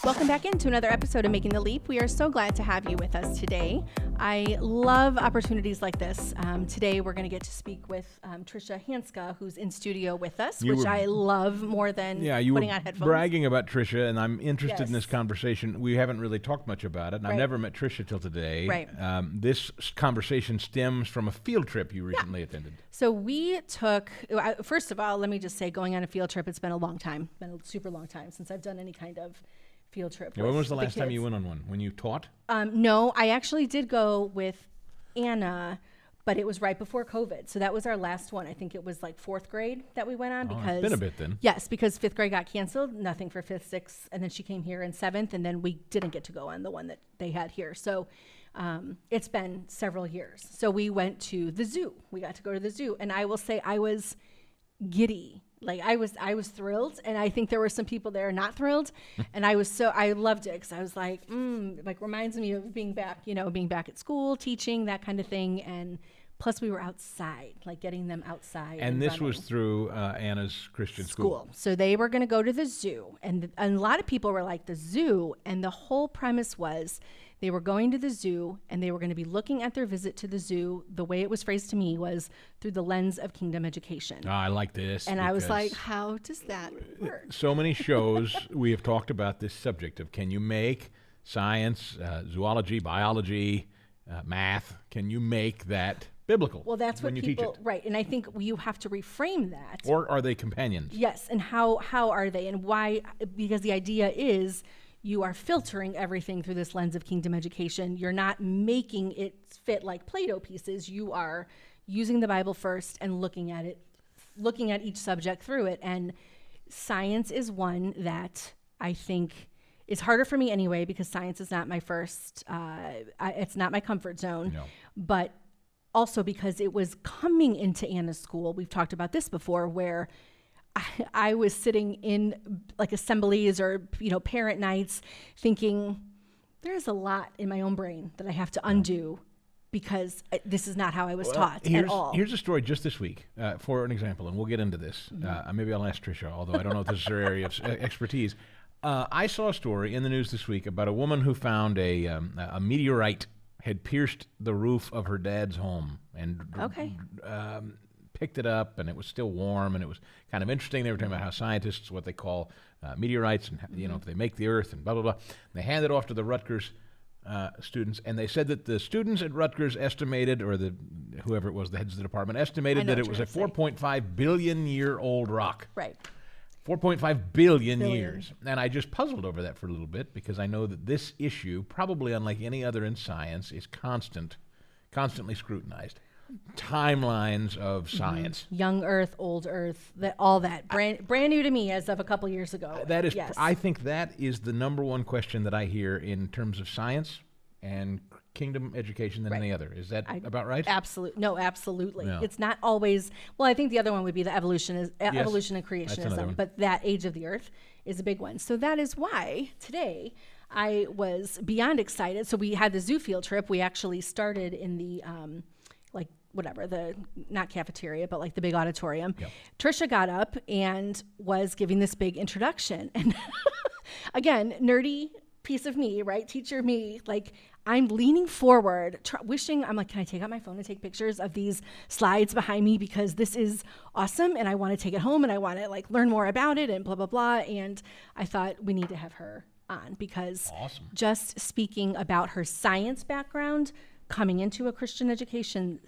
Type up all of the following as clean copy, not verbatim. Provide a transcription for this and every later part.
Welcome back into another episode of Making the Leap. We are so glad to have you with us today. I love opportunities like this. Today we're going to get to speak with Tricia Hanska, who's in studio with us, which I love more than putting on headphones. Bragging about Tricia, and I'm interested in this conversation. We haven't really talked much about it, and I've never met Tricia till today. Right. This conversation stems from a field trip you recently attended. So we took, first of all, let me just say, going on a field trip, it's been a long time, been a super long time since I've done any kind of field trip. When was the last time you went on one? When you taught? No, I actually did go with Anna, but it was right before COVID. So that was our last one. I think it was like 4th grade that we went on because it's been a bit then. Yes, because 5th grade got canceled, nothing for 5th, 6th, and then she came here in 7th, and then we didn't get to go on the one that they had here. So it's been several years. So we went to the zoo. We got to go to the zoo, and I will say I was giddy. Like I was thrilled, and I think there were some people there not thrilled, and I loved it because I was like reminds me of being back at school, teaching, that kind of thing, and plus we were outside, like getting them outside. And this was through Anna's Christian school. So they were going to go to the zoo, and a lot of people were like, the zoo, and the whole premise was they were going to the zoo, and they were going to be looking at their visit to the zoo. The way it was phrased to me was through the lens of kingdom education. I like this. And I was like, how does that work? So many shows we have talked about this subject of, can you make science, zoology, biology, math, can you make that biblical? Well, that's what people, right. And I think you have to reframe that. Or are they companions? Yes. And how are they, and why? Because the idea is, you are filtering everything through this lens of kingdom education. You're not making it fit like Play-Doh pieces. You are using the Bible first and looking at each subject through it. And science is one that I think is harder for me anyway, because science is not my first, it's not my comfort zone. No. But also because it was coming into Anna's school. We've talked about this before, where I was sitting in like assemblies or, parent nights thinking there's a lot in my own brain that I have to undo because this is not how I was taught at all. Here's a story just this week, for an example, and we'll get into this. Maybe I'll ask Tricia, although I don't know if this is her area of expertise. I saw a story in the news this week about a woman who found a meteorite had pierced the roof of her dad's home and picked it up, and it was still warm, and it was kind of interesting. They were talking about how scientists, what they call meteorites, and if they make the earth and blah, blah, blah. They handed it off to the Rutgers students, and they said that the students at Rutgers estimated, or whoever it was, the heads of the department, estimated that it was a 4.5 billion year old rock. Right. 4.5 billion years. And I just puzzled over that for a little bit, because I know that this issue, probably unlike any other in science, is constantly scrutinized. Timelines of science, young Earth, old Earth, all that brand new to me as of a couple years ago. That is, yes. I think that is the number one question that I hear in terms of science and kingdom education than any other. Is that about right? Absolutely. No, absolutely. Yeah. It's not always. Well, I think the other one would be the evolution and creationism, but that age of the Earth is a big one. So that is why today I was beyond excited. So we had the zoo field trip. We actually started in the the not cafeteria, but like the big auditorium. Yep. Tricia got up and was giving this big introduction. And again, nerdy piece of me, right? Teacher me, like I'm leaning forward, I'm like, can I take out my phone and take pictures of these slides behind me? Because this is awesome. And I want to take it home and I want to learn more about it and blah, blah, blah. And I thought we need to have her on because just speaking about her science background, coming into a Christian education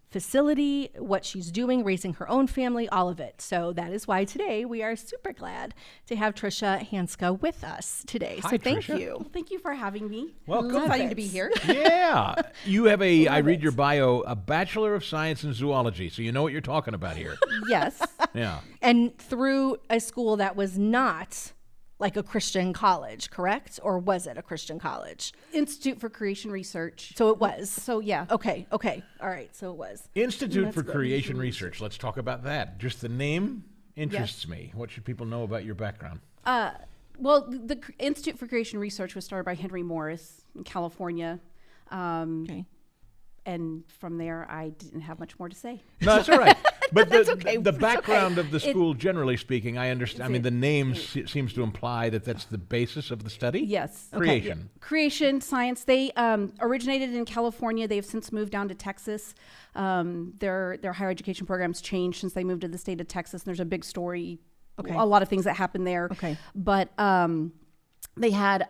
facility, what she's doing, raising her own family, all of it. So that is why today we are super glad to have Tricia Hanska with us today. Hi, so thank Tricia. you. Well, thank you for having me. Welcome. Exciting to be here. Yeah. You have I read your bio, a Bachelor of Science in Zoology, so you know what you're talking about here. Yes. Yeah. And through a school that was not like a Christian college, correct? Or was it a Christian college? Institute for Creation Research. So it was. So yeah. Okay. All right. So it was. Institute for Creation Research. Let's talk about that. Just the name interests me. What should people know about your background? Well, the Institute for Creation Research was started by Henry Morris in California. And from there, I didn't have much more to say. No, that's all right. But That's okay. the background of the school, generally speaking, I understand. I mean, the name seems to imply that that's the basis of the study? Yes. Creation. Okay. Creation, science. They originated in California. They've since moved down to Texas. Their higher education programs changed since they moved to the state of Texas. And there's a big story, a lot of things that happened there. Okay. But they had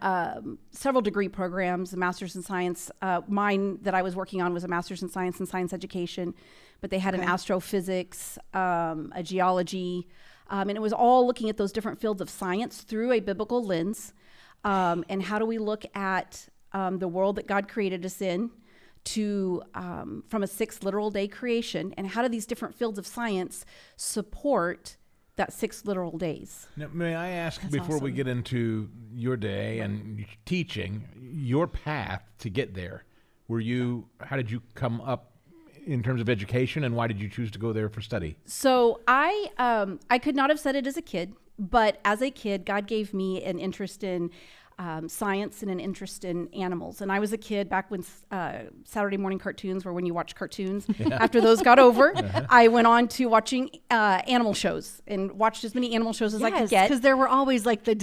several degree programs, a master's in science. Mine that I was working on was a master's in science and science education. But they had an astrophysics, a geology, and it was all looking at those different fields of science through a biblical lens. And how do we look at the world that God created us in from a 6 literal day creation, and how do these different fields of science support that 6 literal days? Now, may I ask, That's before we awesome. get into your day and teaching, your path to get there? How did you come up in terms of education, and why did you choose to go there for study? So I could not have said it as a kid, but as a kid, God gave me an interest in science and an interest in animals. And I was a kid back when Saturday morning cartoons were when you watch cartoons. After those got over, I went on to watching animal shows and watched as many animal shows as I could get. Because there were always like the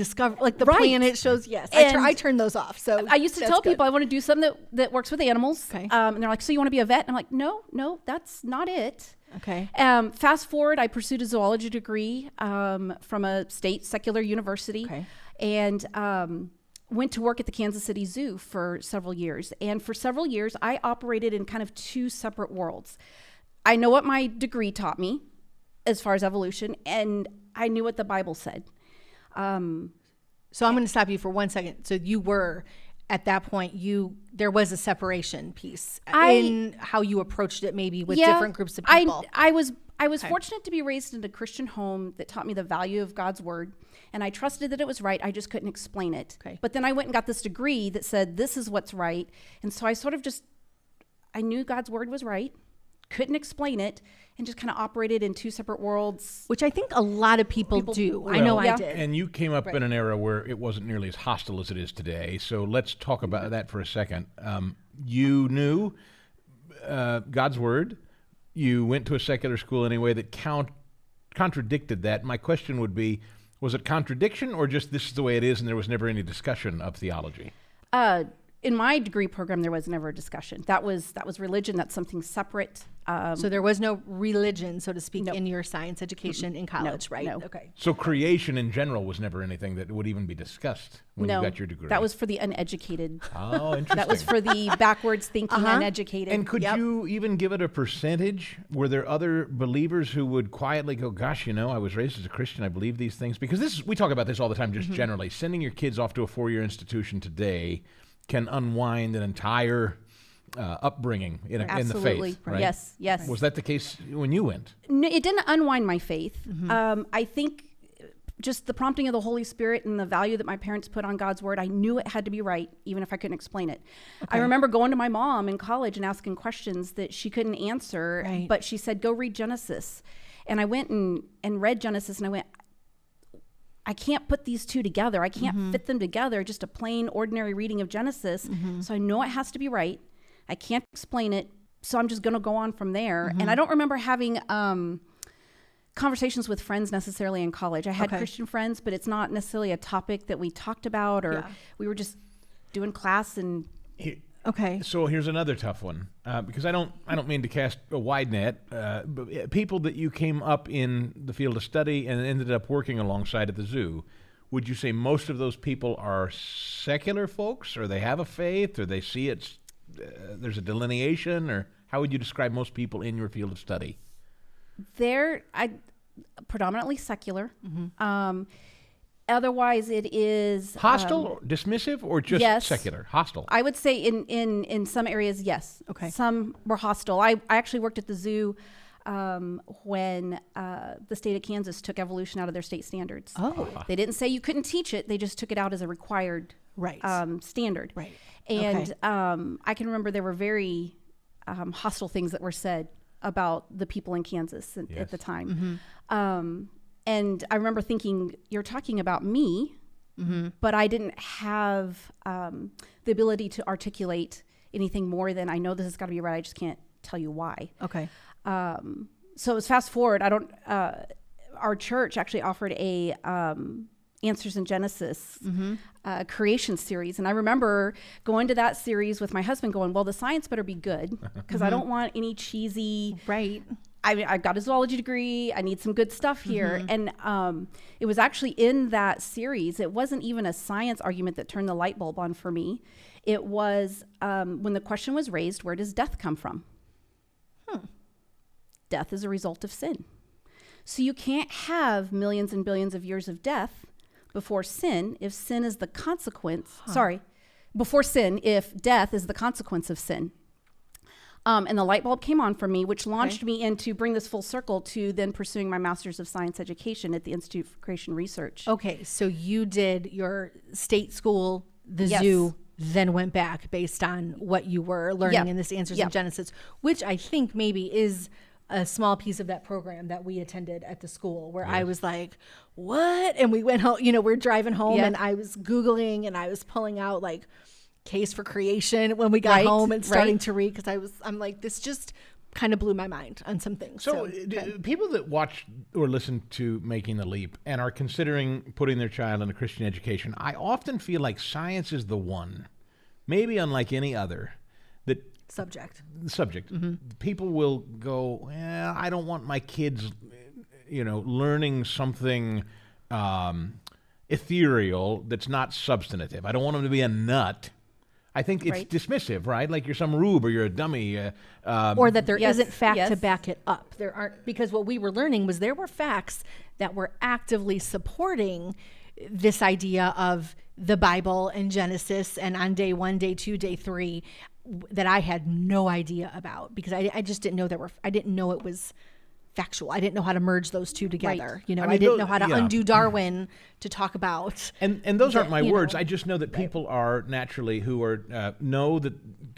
Right. planet shows. Yes, And I turned those off. So I used to tell people I want to do something that works with animals. Okay. And they're like, so you want to be a vet? And I'm like, no, that's not it. Okay. Fast forward, I pursued a zoology degree from a state secular university. Okay. And went to work at the Kansas City Zoo for several years. And for several years, I operated in kind of 2 separate worlds. I know what my degree taught me as far as evolution, and I knew what the Bible said. So I'm going to stop you for 1 second. So you were, at that point, there was a separation piece in how you approached it, maybe with different groups of people. I was fortunate to be raised in a Christian home that taught me the value of God's word, and I trusted that it was right. I just couldn't explain it. Okay. But then I went and got this degree that said this is what's right, and so I sort of I knew God's word was right, couldn't explain it, and just kind of operated in 2 separate worlds. Which I think a lot of people do. I know I did. And you came up in an era where it wasn't nearly as hostile as it is today. So let's talk about that for a second. You knew God's word. You went to a secular school anyway that contradicted that. My question would be, was it contradiction or just this is the way it is and there was never any discussion of theology? In my degree program, there was never a discussion. That was religion. That's something separate. So there was no religion, so to speak, No. in your science education in college, right? No. Okay. So creation in general was never anything that would even be discussed when you got your degree? That was for the uneducated. Oh, interesting. That was for the backwards thinking, uneducated. And could you even give it a percentage? Were there other believers who would quietly go, gosh, I was raised as a Christian, I believe these things? Because we talk about this all the time, just generally. Sending your kids off to a 4-year institution today can unwind an entire upbringing in the Absolutely. faith, right? Yes. Was that the case when you went? No, it didn't unwind my faith. I think just the prompting of the Holy Spirit and the value that my parents put on God's word, I knew it had to be right, even if I couldn't explain it. Okay. I remember going to my mom in college and asking questions that she couldn't answer, but she said, go read Genesis. And I went and read Genesis, and I went, I can't put these 2 together. I can't fit them together, just a plain, ordinary reading of Genesis. So I know it has to be right. I can't explain it, so I'm just going to go on from there. And I don't remember having conversations with friends necessarily in college. I had Christian friends, but it's not necessarily a topic that we talked about, or we were just doing class and... So here's another tough one, because I don't mean to cast a wide net, but people that you came up in the field of study and ended up working alongside at the zoo, would you say most of those people are secular folks, or they have a faith, or they see it's there's a delineation, or how would you describe most people in your field of study? They're predominantly secular. Otherwise, it is hostile, or dismissive, or just secular? Hostile. I would say in some areas, yes. Okay. Some were hostile. I actually worked at the zoo when the state of Kansas took evolution out of their state standards. Oh. They didn't say you couldn't teach it. They just took it out as a required standard. Right. And I can remember there were very hostile things that were said about the people in Kansas at the time. And I remember thinking, you're talking about me, but I didn't have the ability to articulate anything more than I know this has got to be right. I just can't tell you why. Okay. So it was fast forward. Our church actually offered a Answers in Genesis creation series. And I remember going to that series with my husband going, well, the science better be good because I don't want any cheesy. Right. I got a zoology degree. I need some good stuff here. And it was actually in that series. It wasn't even a science argument that turned the light bulb on for me. It was when the question was raised, where does death come from? Death is a result of sin. So you can't have millions and billions of years of death before sin if sin is the consequence. Before sin if death is the consequence of sin. And the light bulb came on for me, which launched me into bring this full circle to then pursuing my Master's of Science Education at the Institute for Creation Research. Okay, so you did your state school, the zoo, then went back based on what you were learning in this Answers in Genesis, which I think maybe is a small piece of that program that we attended at the school where I was like, what? And we went home, we're driving home and I was Googling and I was pulling out like Case for Creation when we got home and starting to read because I'm like, this just kind of blew my mind on some things. So people that watch or listen to Making the Leap and are considering putting their child in a Christian education, I often feel like science is the one, maybe unlike any other, that subject. People will go, I don't want my kids, learning something ethereal that's not substantive. I don't want them to be a nut. I think it's dismissive, right? Like you're some rube or you're a dummy. Or that there isn't fact to back it up. There aren't, because what we were learning was there were facts that were actively supporting this idea of the Bible and Genesis and on day 1, day 2, day 3 that I had no idea about because I just didn't know I didn't know it was factual. I didn't know how to merge those two together. I didn't know how to undo Darwin to talk about. And those aren't my words. I just know that people are naturally who are know that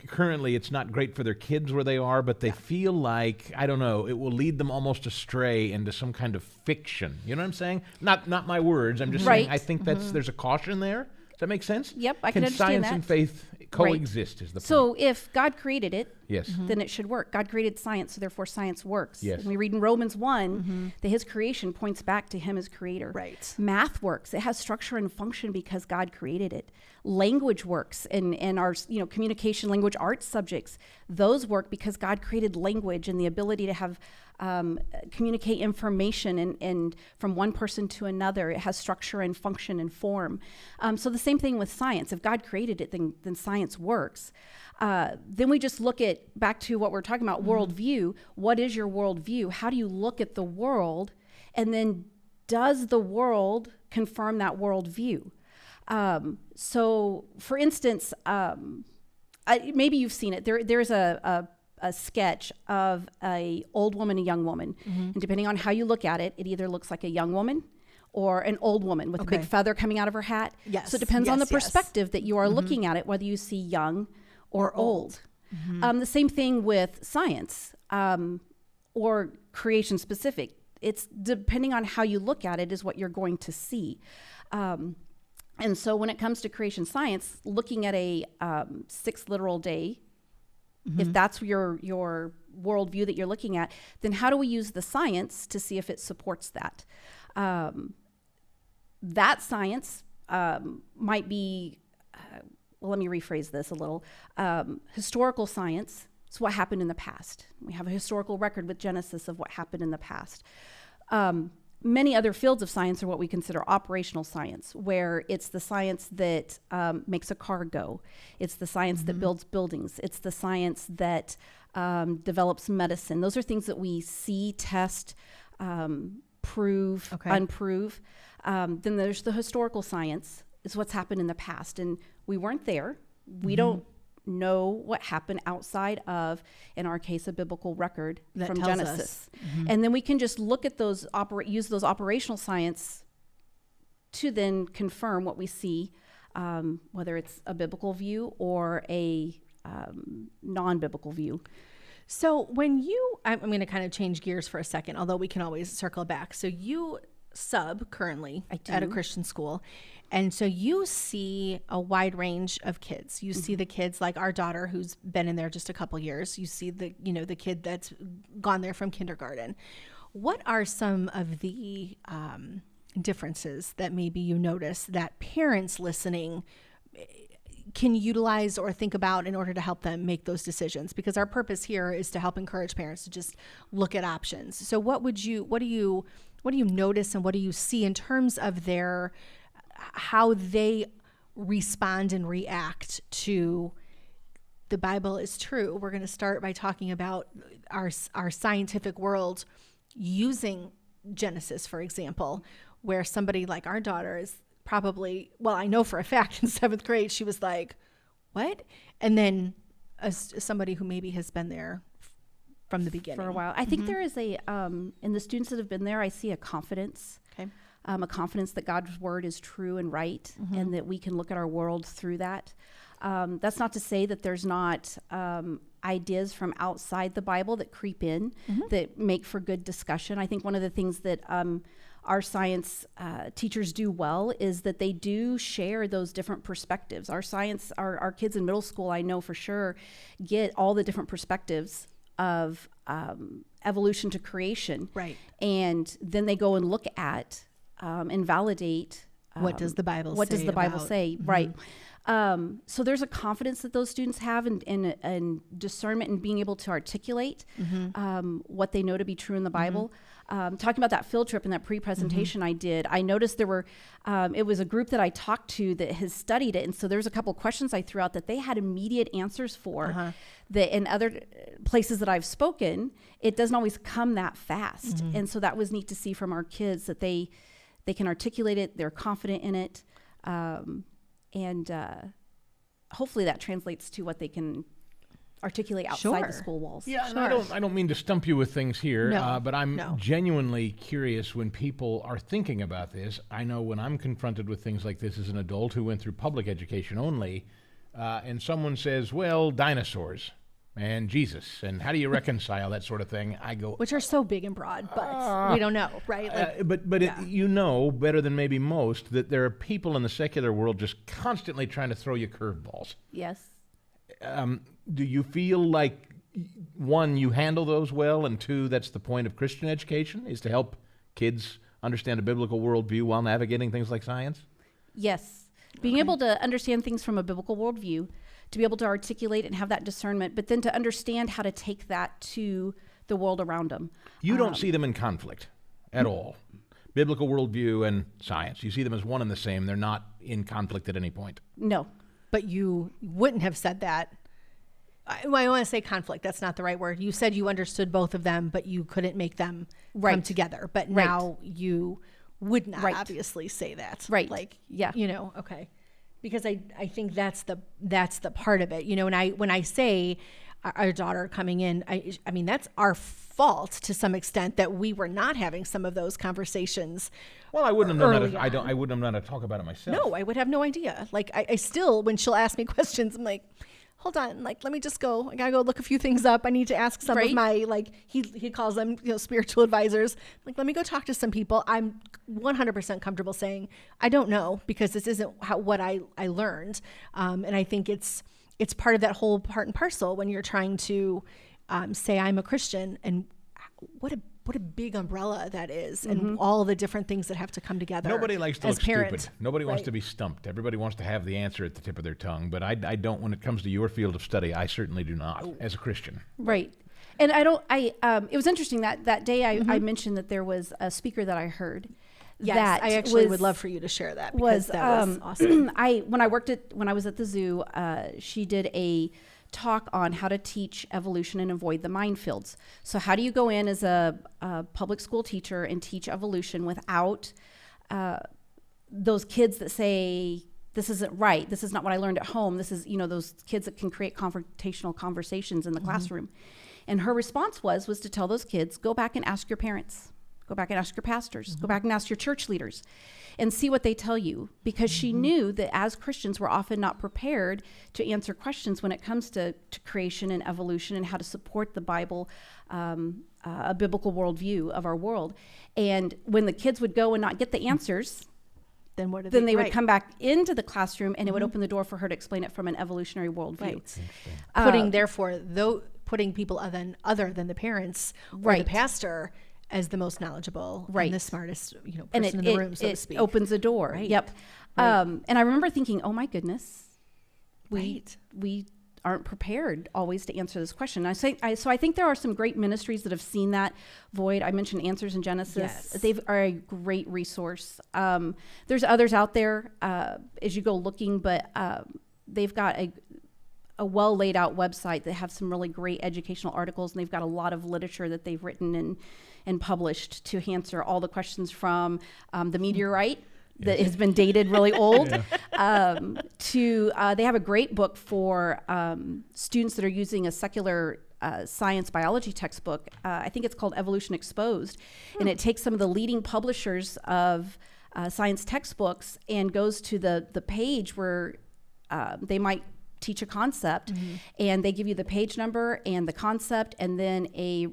currently it's not great for their kids where they are, but they feel like, I don't know, it will lead them almost astray into some kind of fiction. You know what I'm saying? Not my words. I'm just saying I think there's a caution there. Does that make sense? Yep, I can understand that. Can science and faith coexist is the point. So if God created it, then it should work. God created science, so therefore science works. Yes. When we read in Romans 1 that his creation points back to him as creator. Right. Math works. It has structure and function because God created it. Language works, and our communication, language, arts subjects, those work because God created language and the ability to have communicate information and from one person to another. It has structure and function and form. So the same thing with science. If God created it, then science works. Then we just look at back to what we're talking about, worldview. What is your worldview? How do you look at the world? And then does the world confirm that worldview? So for instance, maybe you've seen it. There's a sketch of a old woman, a young woman. And depending on how you look at it, it either looks like a young woman or an old woman with a big feather coming out of her hat. Yes. So it depends on the perspective that you are looking at it, whether you see young or old. The same thing with science or creation specific. It's depending on how you look at it is what you're going to see. And so when it comes to creation science, looking at a 6 literal day, if that's your worldview that you're looking at, then how do we use the science to see if it supports that? That science might be, well, let me rephrase this a little. Historical science is what happened in the past. We have a historical record with Genesis of what happened in the past. Many other fields of science are what we consider operational science, where it's the science that makes a car go. It's the science that builds buildings. It's the science that develops medicine. Those are things that we see, test, prove, unprove. Then there's the historical science, is what's happened in the past. And we weren't there. We don't know what happened outside of, in our case, a biblical record that from Genesis. And then we can just look at those, use those operational science to then confirm what we see, whether it's a biblical view or a non-biblical view. So when I'm going to kind of change gears for a second, although we can always circle back. So you sub currently at a Christian school. And so you see a wide range of kids. You see the kids like our daughter who's been in there just a couple years. You see the kid that's gone there from kindergarten. What are some of the differences that maybe you notice that parents listening can utilize or think about in order to help them make those decisions? Because our purpose here is to help encourage parents to just look at options. So what do you notice and what do you see in terms of how they respond and react to the Bible is true? We're going to start by talking about our scientific world using Genesis, for example, where somebody like our daughter is probably, well, I know for a fact in 7th grade, she was like, what? And then as somebody who maybe has been there from the beginning. For a while. I think there is in the students that have been there, I see a confidence. Okay. A confidence that God's word is true and right, and that we can look at our world through that. That's not to say that there's not ideas from outside the Bible that creep in that make for good discussion. I think one of the things that our science teachers do well is that they do share those different perspectives. Our kids in middle school, I know for sure, get all the different perspectives of evolution to creation. Right. And then they go and look at and validate what does the Bible say? What does the Bible say? Right. So there's a confidence that those students have in discernment and being able to articulate what they know to be true in the Bible. Talking about that field trip and that pre-presentation I did, I noticed there were, it was a group that I talked to that has studied it. And so there's a couple questions I threw out that they had immediate answers for that in other places that I've spoken, it doesn't always come that fast. And so that was neat to see from our kids that they can articulate it, they're confident in it. And hopefully that translates to what they can articulate outside the school walls. Yeah, and I don't mean to stump you with things here, but I'm genuinely curious when people are thinking about this. I know when I'm confronted with things like this as an adult who went through public education only, and someone says, well, dinosaurs and Jesus, and how do you reconcile that sort of thing? I go, which are so big and broad, but we don't know, right? You know better than maybe most that there are people in the secular world just constantly trying to throw you curveballs. Yes. Do you feel like, one, you handle those well, and two, that's the point of Christian education, is to help kids understand a biblical worldview while navigating things like science? Yes. Being able to understand things from a biblical worldview, to be able to articulate and have that discernment, but then to understand how to take that to the world around them. You don't see them in conflict at all. Biblical worldview and science. You see them as one and the same. They're not in conflict at any point. No. But you wouldn't have said that. I want to say conflict. That's not the right word. You said you understood both of them, but you couldn't make them come together. But now you would not obviously say that. Right. Like, yeah. Okay. Because I think that's the part of it. When I say our daughter coming in, I mean, that's our fault to some extent that we were not having some of those conversations. Well, I wouldn't have known how to, I wouldn't have known how to talk about it myself. No, I would have no idea. Like I still, when she'll ask me questions, I'm like, hold on, like, let me just go. I gotta go look a few things up. I need to ask some of my, like, he calls them, spiritual advisors. Like, let me go talk to some people. I'm 100% comfortable saying, I don't know, because this isn't what I learned. And I think it's part of that whole part and parcel when you're trying to say I'm a Christian, and what a big umbrella that is, and all the different things that have to come together. Nobody likes to look parent. stupid. Nobody wants to be stumped. Everybody wants to have the answer at the tip of their tongue. But I don't, when it comes to your field of study, I certainly do not, as a Christian. Right. And it was interesting that day I mentioned that there was a speaker that I heard. Yes, that I actually would love for you to share that, because that was awesome. When I was at the zoo, she did a talk on how to teach evolution and avoid the minefields. So how do you go in as a public school teacher and teach evolution without those kids that say, this isn't right, this is not what I learned at home, this is, those kids that can create confrontational conversations in the classroom. And her response was to tell those kids, go back and ask your parents. Go back and ask your pastors. Go back and ask your church leaders and see what they tell you. Because she knew that as Christians, we're often not prepared to answer questions when it comes to creation and evolution and how to support the Bible, a biblical worldview of our world. And when the kids would go and not get the answers, then they would come back into the classroom, and it would open the door for her to explain it from an evolutionary worldview. Right. Putting people other than the parents or the pastor as the most knowledgeable and the smartest person in the room, so to speak. It opens a door. Right. Yep. Right. And I remember thinking, oh my goodness, we aren't prepared always to answer this question. So I think there are some great ministries that have seen that void. I mentioned Answers in Genesis. Yes. They are a great resource. There's others out there as you go looking, but they've got a well laid out website that have some really great educational articles, and they've got a lot of literature that they've written and published to answer all the questions from the meteorite that has been dated really old to they have a great book for students that are using a secular science biology textbook. I think it's called Evolution Exposed, and it takes some of the leading publishers of science textbooks and goes to the page where they might teach a concept, and they give you the page number and the concept, and then a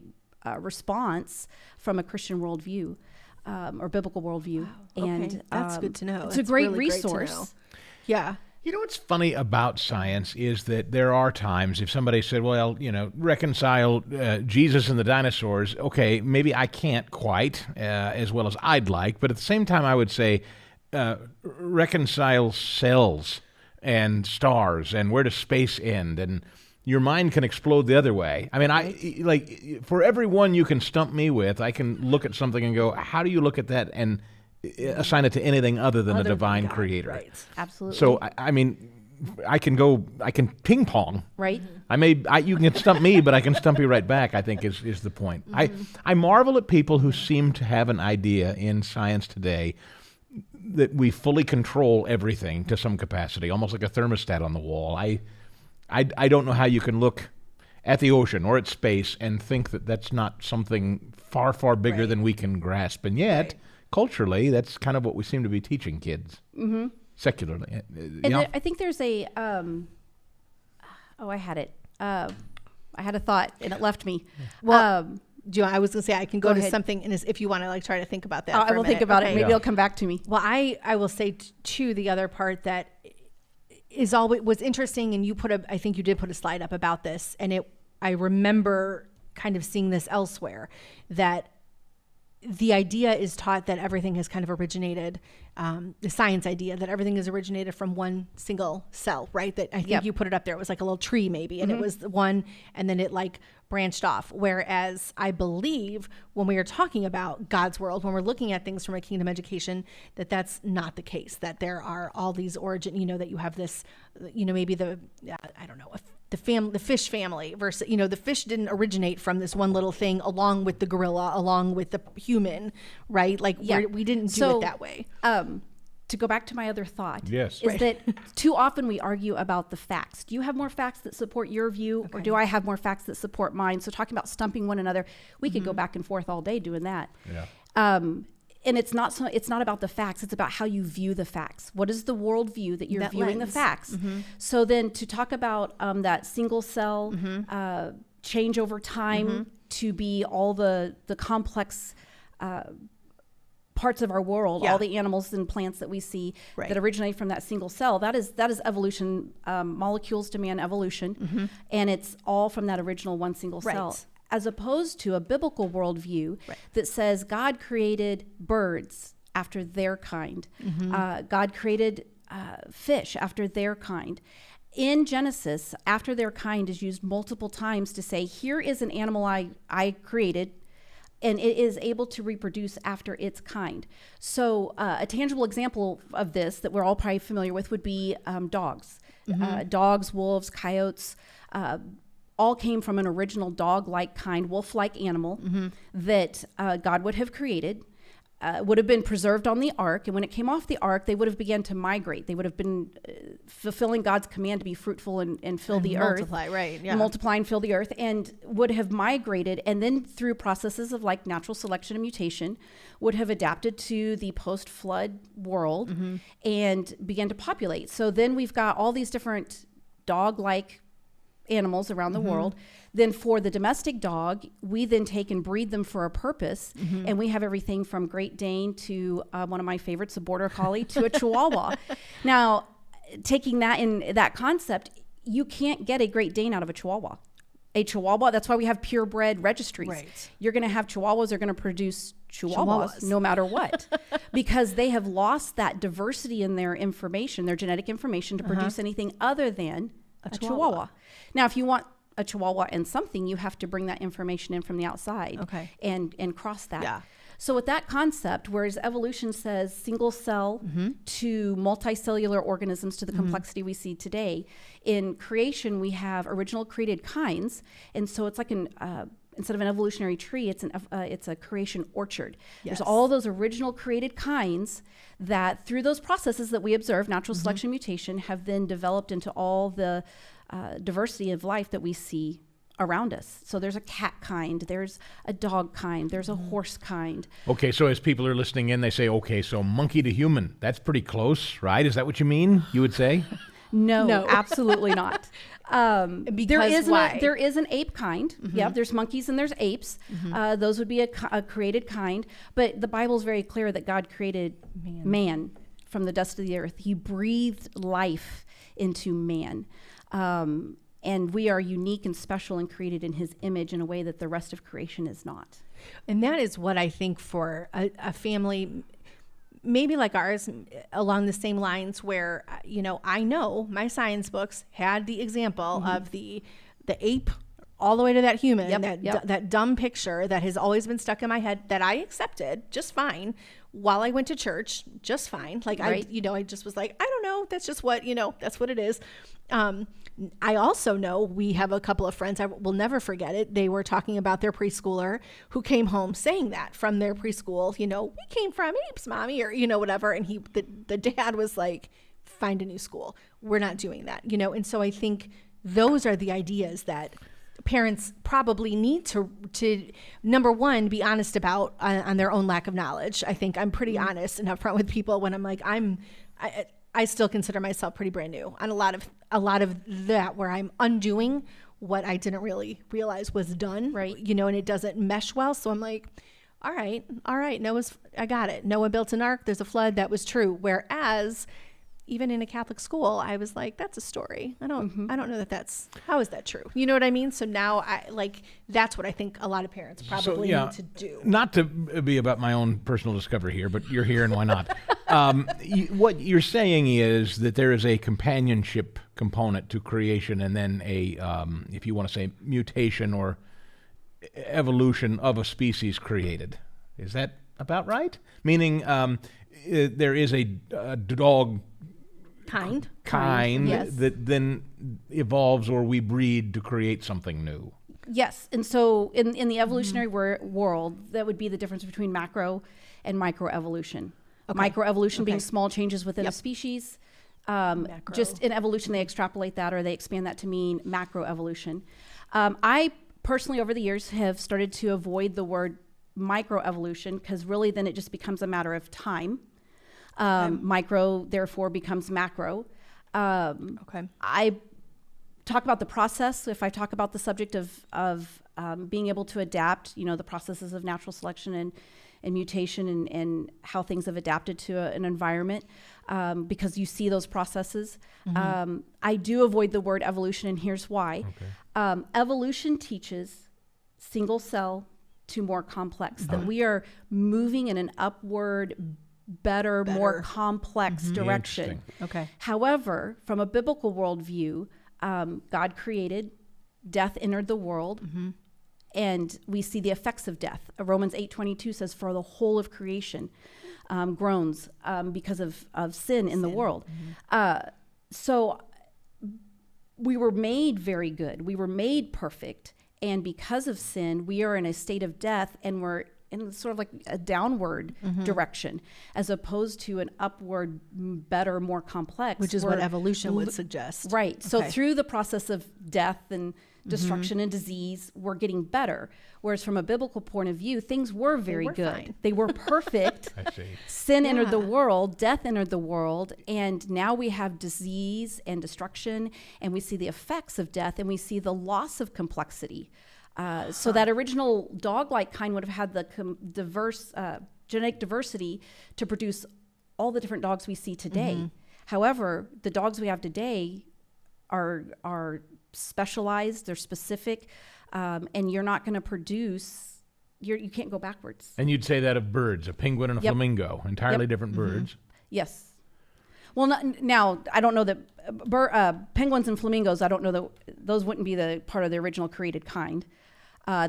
response from a Christian worldview or biblical worldview. Wow. And okay. That's good to know. It's that's a great really resource. Great to know. Yeah. You know what's funny about science is that there are times if somebody said, well, reconcile Jesus and the dinosaurs, okay, maybe I can't quite as well as I'd like, but at the same time I would say reconcile cells and stars and where does space end, and your mind can explode the other way. I mean, for every one you can stump me with, I can look at something and go, how do you look at that and assign it to anything other than a divine creator? Right. Absolutely. So, I mean, I can ping pong. Right. You can stump me, but I can stump you right back, I think is the point. I marvel at people who seem to have an idea in science today that we fully control everything to some capacity, almost like a thermostat on the wall. I don't know how you can look at the ocean or at space and think that that's not something far, far bigger than we can grasp. And yet, culturally, that's kind of what we seem to be teaching kids, secularly. I think there's a, I had it. I had a thought, and it left me. Well, I was going to say I can go to ahead. something, and if you want to try to think about that. I will think about it. Maybe it'll come back to me. Well, I will say too, the other part that is always was interesting, and I think you did put a slide up about this, and I remember kind of seeing this elsewhere, that the idea is taught that everything has kind of originated, the science idea that everything is originated from one single cell, right? That I think you put it up there. It was like a little tree maybe, and it was the one, and then it branched off. Whereas I believe when we are talking about God's world, when we're looking at things from a kingdom education, that's not the case, that there are all these origin, that you have this, maybe the fish family versus, the fish didn't originate from this one little thing along with the gorilla, along with the human, right? We didn't do it that way. To go back to my other thought, yes, is that too often we argue about the facts. Do you have more facts that support your view, or do I have more facts that support mine? So talking about stumping one another, we could go back and forth all day doing that. Yeah. And it's not about the facts. It's about how you view the facts. What is the worldview that you're viewing the facts? So then to talk about that single cell change over time to be all the complex parts of our world, all the animals and plants that we see that originate from that single cell, that is evolution. Molecules demand evolution, and it's all from that original one single cell. As opposed to a biblical worldview that says God created birds after their kind. God created fish after their kind. In Genesis, after their kind is used multiple times to say, here is an animal I created, and it is able to reproduce after its kind. So a tangible example of this that we're all probably familiar with would be dogs. Dogs, wolves, coyotes, all came from an original dog-like kind, wolf-like animal that God would have created. would have been preserved on the ark. And when it came off the ark, they would have began to migrate. They would have been fulfilling God's command to be fruitful and fill the earth. Right, yeah. Multiply and fill the earth, and would have migrated. And then through processes of like natural selection and mutation, would have adapted to the post-flood world and began to populate. So then we've got all these different dog-like animals around the world. Then for the domestic dog, we then take and breed them for a purpose. And we have everything from Great Dane to one of my favorites, a Border Collie, to a Chihuahua. Now, taking that in that concept, you can't get a Great Dane out of a Chihuahua. A Chihuahua, that's why we have purebred registries. Right. You're going to have Chihuahuas are going to produce Chihuahuas no matter what, because they have lost that diversity in their information, their genetic information, to produce anything other than a Chihuahua. Now, if you want a Chihuahua and something, you have to bring that information in from the outside and cross that. Yeah. So with that concept, whereas evolution says single cell to multicellular organisms to the complexity we see today, in creation we have original created kinds, and so it's like an instead of an evolutionary tree, it's a creation orchard. There's all those original created kinds that through those processes that we observe, natural selection, mutation, have then developed into all the diversity of life that we see around us. So there's a cat kind, there's a dog kind, there's a horse kind. Okay, so as people are listening in, they say, okay, so monkey to human, that's pretty close, right? Is that what you mean, you would say? No, absolutely not. Because there is an ape kind. Yeah, there's monkeys and there's apes. Those would be a created kind. But the Bible's very clear that God created man from the dust of the earth. He breathed life into man. And we are unique and special and created in his image in a way that the rest of creation is not. And that is what I think for a family, maybe like ours, along the same lines where, I know my science books had the example of the ape all the way to that human, that dumb picture that has always been stuck in my head that I accepted just fine while I went to church, just fine. Like, I just was like, I don't know. That's just what, that's what it is. I also know we have a couple of friends, I will never forget it. They were talking about their preschooler who came home saying that from their preschool, we came from apes, mommy, or, whatever. And the dad was like, find a new school. We're not doing that, And so I think those are the ideas that parents probably need to number one, be honest about on their own lack of knowledge. I think I'm pretty honest and upfront with people when I'm like, I still consider myself pretty brand new on a lot of that, where I'm undoing what I didn't really realize was done, right? And it doesn't mesh well. So I'm like, all right. I got it. Noah built an ark. There's a flood. That was true. Whereas even in a Catholic school, I was like, that's a story. I don't know how is that true? You know what I mean? So now that's what I think a lot of parents probably need to do. Not to be about my own personal discovery here, but you're here and why not? What you're saying is that there is a companionship component to creation and then a, if you want to say, mutation or evolution of a species created. Is that about right? Meaning there is a dog kind yes. that then evolves or we breed to create something new. Yes. And so in the evolutionary world, that would be the difference between macro and microevolution. Microevolution being small changes within a species. Just in evolution, they extrapolate that or they expand that to mean macroevolution. I personally, over the years, have started to avoid the word microevolution because really then it just becomes a matter of time. Micro, therefore, becomes macro. I talk about the process. If I talk about the subject of being able to adapt, the processes of natural selection and mutation and how things have adapted to an environment, because you see those processes. I do avoid the word evolution, and here's why. Evolution teaches single cell to more complex, that we are moving in an upward, better, more complex direction. However, from a biblical worldview, God created, death entered the world, and we see the effects of death. Romans 8:22 says, for the whole of creation groans because of sin in the world. So we were made very good. We were made perfect. And because of sin, we are in a state of death, and we're in sort of like a downward direction, as opposed to an upward, better, more complex. Which is what evolution would suggest. Right. Okay. So through the process of death and destruction and disease, we're getting better. Whereas from a biblical point of view, things were very good. Fine. They were perfect. I see. Sin entered the world, death entered the world, and now we have disease and destruction, and we see the effects of death, and we see the loss of complexity. So that original dog-like kind would have had the diverse genetic diversity to produce all the different dogs we see today. However, the dogs we have today are specialized, they're specific, and you're not going to produce, you can't go backwards. And you'd say that of birds, a penguin and a flamingo, entirely different birds. Yes. Well, now, I don't know that penguins and flamingos, I don't know that those wouldn't be the part of the original created kind.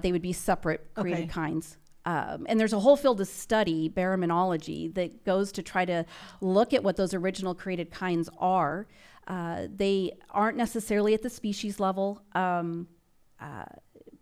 They would be separate created kinds. And there's a whole field of study, baraminology, that goes to try to look at what those original created kinds are. They aren't necessarily at the species level,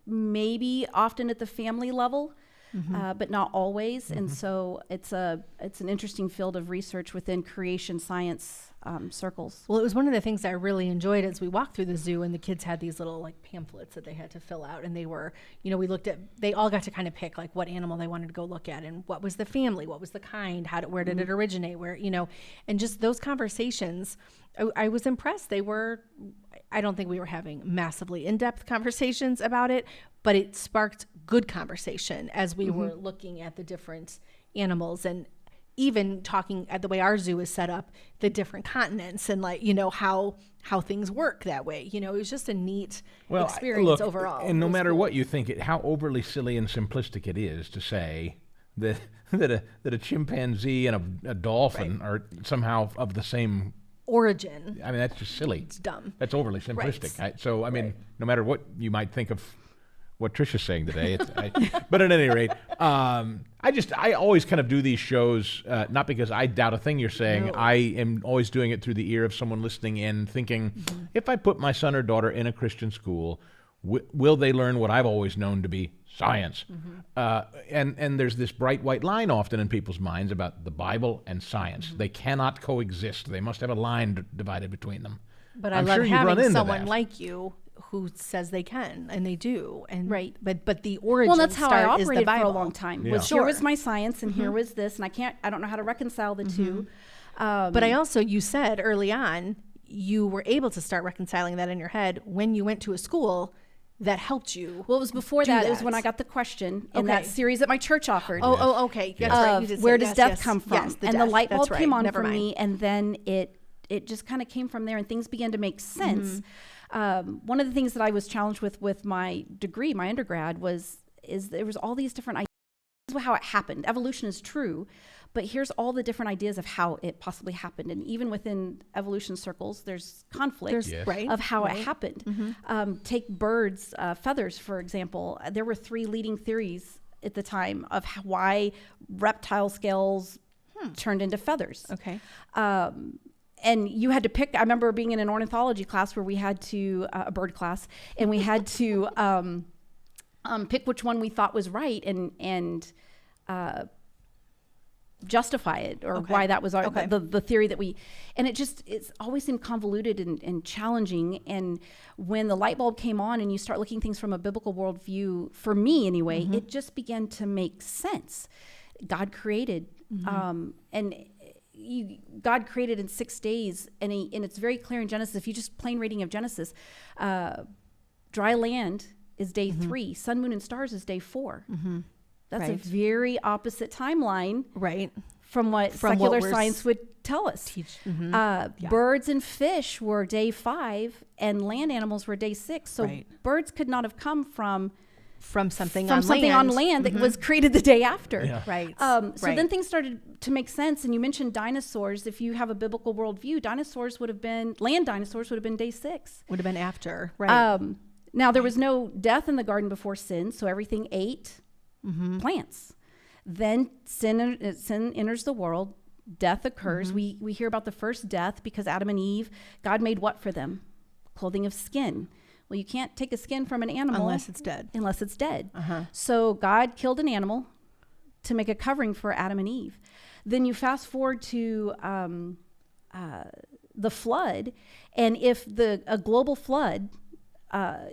maybe often at the family level, but not always. And so it's an interesting field of research within creation science circles. Well, it was one of the things I really enjoyed as we walked through the zoo, and the kids had these little like pamphlets that they had to fill out, and they were, we looked at, they all got to kind of pick like what animal they wanted to go look at, and what was the family, what was the kind, where did it originate, and just those conversations, I was impressed. I don't think we were having massively in-depth conversations about it, but it sparked good conversation as we were looking at the different animals, and even talking at the way our zoo is set up, the different continents, and how things work that way. It was just a neat experience overall. And no matter what you think, how overly silly and simplistic it is to say that a chimpanzee and a dolphin are somehow of the same origin. I mean, that's just silly. It's dumb. That's overly simplistic. Right. So, I mean, no matter what you might think of what Tricia's saying today, but at any rate, I always kind of do these shows, not because I doubt a thing you're saying. No. I am always doing it through the ear of someone listening in, thinking, if I put my son or daughter in a Christian school, will they learn what I've always known to be science? And there's this bright white line often in people's minds about the Bible and science. They cannot coexist. They must have a line divided between them. But I love having someone like you who says they can, and they do, and but the origin. Well, that's how I operated for a long time. Yeah. Here was my science, and here was this, and I don't know how to reconcile the two. But I also, you said early on, you were able to start reconciling that in your head when you went to a school that helped you. Well, it was before that. It was when I got the question in that series that my church offered. Oh, okay. Yes. That's right. Where does death come from? Yes, and the light bulb came on for me, and then it just kind of came from there, and things began to make sense. One of the things that I was challenged with my degree, my undergrad, is there was all these different ideas of how it happened. Evolution is true, but here's all the different ideas of how it possibly happened. And even within evolution circles, there's conflict of how it happened. Take birds' feathers, for example. There were 3 leading theories at the time of why reptile scales turned into feathers. Okay. And you had to pick. I remember being in an ornithology class where we had to, a bird class, and we had to pick which one we thought was right and justify it, or why that was the theory that we, and it's always seemed convoluted and challenging. And when the light bulb came on and you start looking at things from a biblical worldview, for me anyway, it just began to make sense. God created, God created in 6 days, and it's very clear in Genesis. If you just plain reading of Genesis, dry land is day 3, sun, moon, and stars is day 4. That's a very opposite timeline, from what secular science would tell us. Birds and fish were day 5, and land animals were day 6. So birds could not have come from something on land that was created the day after. So then things started to make sense. And you mentioned dinosaurs. If you have a biblical worldview, land dinosaurs would have been day 6. Would have been after. Now, there was no death in the garden before sin, so everything ate plants. Then sin enters the world. Death occurs. We hear about the first death because Adam and Eve, God made what for them? Clothing of skin. Well, you can't take a skin from an animal unless it's dead. So God killed an animal, to make a covering for Adam and Eve. Then you fast forward to the flood, and if a global flood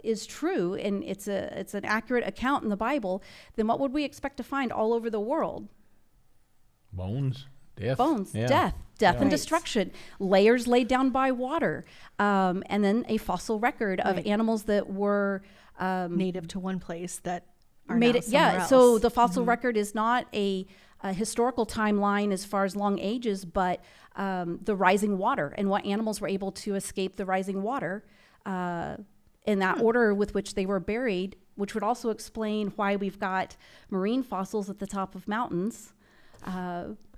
is true, and it's an accurate account in the Bible, then what would we expect to find all over the world? Bones, death, death and destruction, layers laid down by water, and then a fossil record of animals that were native to one place that are now somewhere else. So the fossil record is not a historical timeline as far as long ages, but the rising water and what animals were able to escape the rising water in that order with which they were buried, which would also explain why we've got marine fossils at the top of mountains.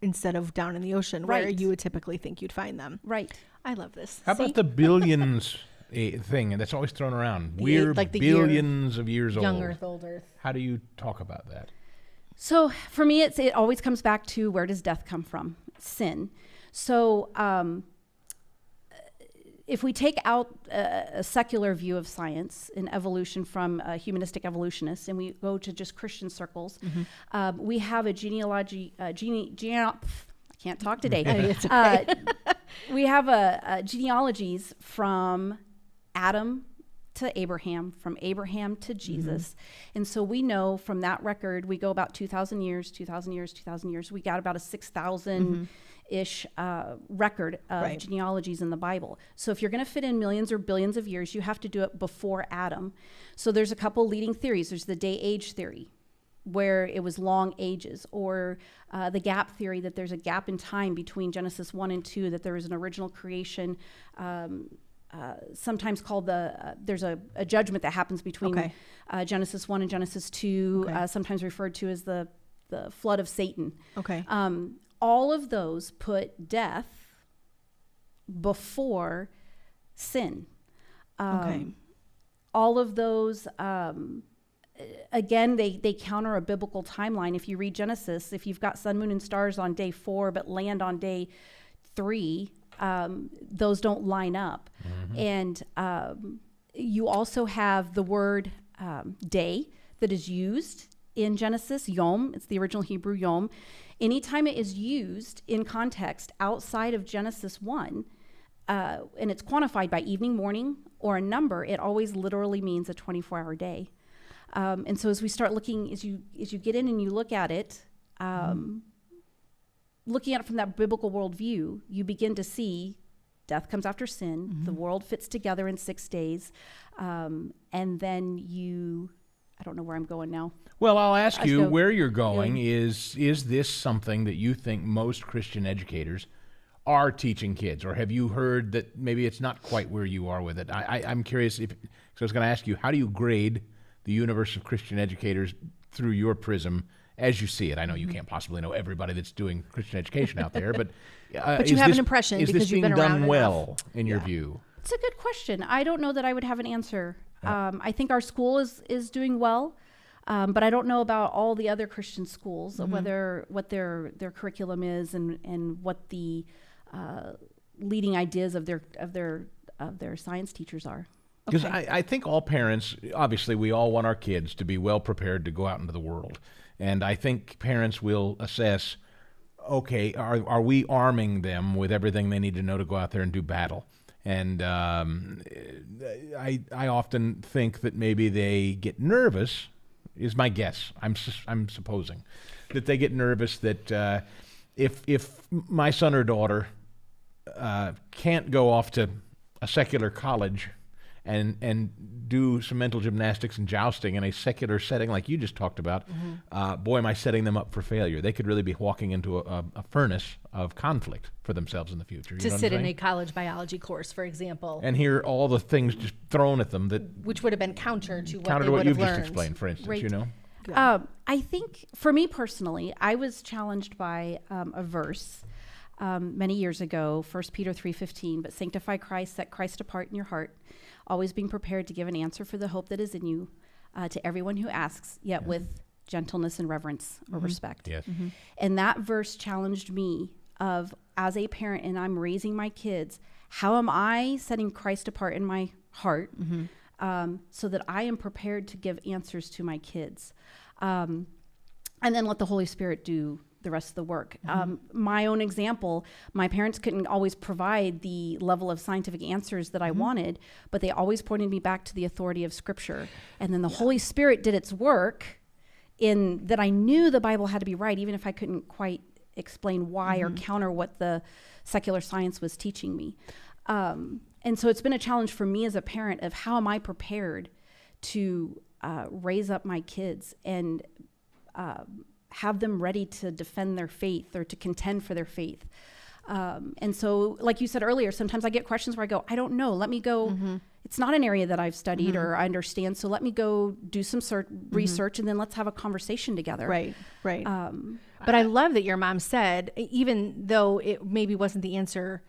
Instead of down in the ocean, where you would typically think you'd find them. Right. I love this. How about the billions thing that's always thrown around? We're like billions of years old. Young Earth, old Earth. How do you talk about that? So for me, it always comes back to, where does death come from? Sin. So if we take out a secular view of science and evolution from humanistic evolutionists, and we go to just Christian circles, we have a genealogy. I can't talk today. It's okay. We have genealogies from Adam to Abraham, from Abraham to Jesus. And so we know from that record, we go about 2,000 years. We got about a 6,000-ish record of genealogies in the Bible. So if you're going to fit in millions or billions of years, you have to do it before Adam. So there's a couple leading theories. There's the day-age theory, where it was long ages, or the gap theory, that there's a gap in time between Genesis 1 and 2, that there was an original creation, sometimes called there's a judgment that happens between Genesis 1 and Genesis 2, sometimes referred to as the flood of Satan. All of those put death before sin. All of those, again, they counter a biblical timeline. If you read Genesis, if you've got sun, moon, and stars on day 4, but land on day 3, those don't line up. And you also have the word day that is used in Genesis, yom. It's the original Hebrew yom. Anytime it is used in context outside of Genesis 1, and it's quantified by evening, morning, or a number, it always literally means a 24-hour day. And so as we start looking, as you get in and you look at it, looking at it from that biblical worldview, you begin to see death comes after sin. The world fits together in 6 days. And then I don't know where I'm going now. Well, I'll ask you where you're going. Is this something that you think most Christian educators are teaching kids? Or have you heard that maybe it's not quite where you are with it? I'm curious, so I was going to ask you, how do you grade the universe of Christian educators through your prism as you see it? I know you can't possibly know everybody that's doing Christian education out there, but you have an impression because you've been around being done well enough. In your view? It's a good question. I don't know that I would have an answer. I think our school is doing well, but I don't know about all the other Christian schools, whether what their curriculum is and what the leading ideas of their science teachers are. Because I think all parents, obviously, we all want our kids to be well prepared to go out into the world. And I think parents will assess, okay, are we arming them with everything they need to know to go out there and do battle? And I often think that maybe they get nervous, is my guess. I'm supposing that they get nervous that if my son or daughter can't go off to a secular college and do some mental gymnastics and jousting in a secular setting like you just talked about, boy, am I setting them up for failure. They could really be walking into a furnace of conflict for themselves in the future. You know to sit in a college biology course, for example. And hear all the things just thrown at them which would have been counter to what they would have learned. Counter to what you've just explained, for instance, you know? I think, for me personally, I was challenged by a verse many years ago, 1 Peter 3:15, but sanctify Christ, set Christ apart in your heart, always being prepared to give an answer for the hope that is in you to everyone who asks, yet with gentleness and reverence or respect. Yes. And that verse challenged me of, as a parent, and I'm raising my kids, how am I setting Christ apart in my heart so that I am prepared to give answers to my kids? and then let the Holy Spirit do the rest of the work. My own example, my parents couldn't always provide the level of scientific answers that I wanted, but they always pointed me back to the authority of Scripture. And then the Holy Spirit did its work in that I knew the Bible had to be right, even if I couldn't quite explain why or counter what the secular science was teaching me. And so it's been a challenge for me as a parent of how am I prepared to raise up my kids and have them ready to defend their faith or to contend for their faith. And so, like you said earlier, sometimes I get questions where I go, I don't know, let me go. It's not an area that I've studied or I understand. So let me go do some research and then let's have a conversation together. Right. But I love that your mom said, even though it maybe wasn't the answer